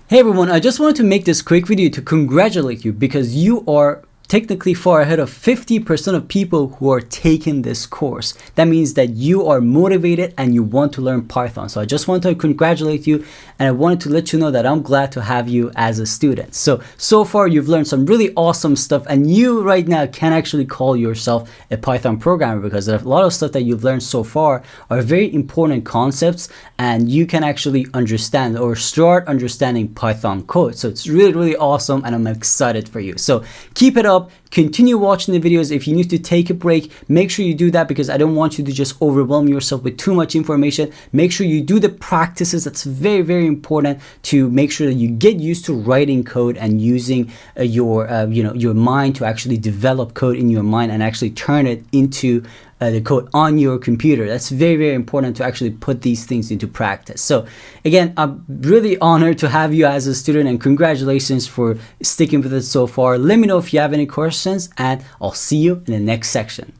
Hey everyone, I just wanted to make this quick video to congratulate you because you are technically far ahead of 50% of people who are taking this course. That means that you are motivated and you want to learn Python. So I just want to congratulate you, and I wanted to let you know that I'm glad to have you as a student. So far you've learned some really awesome stuff, and you right now can actually call yourself a Python programmer because a lot of stuff that you've learned so far are very important concepts, and you can actually understand or start understanding Python code. So it's really awesome, and I'm excited for you. So keep it up. Continue watching the videos. If you need to take a break, make sure you do that because I don't want you to just overwhelm yourself with too much information. Make sure you do the practices. That's very important to make sure that you get used to writing code and using your mind to actually develop code in your mind and actually turn it into the code on your computer. That's very important to actually put these things into practice. So again, I'm really honored to have you as a student, and congratulations for sticking with it so far. Let me know if you have any questions, and I'll see you in the next section.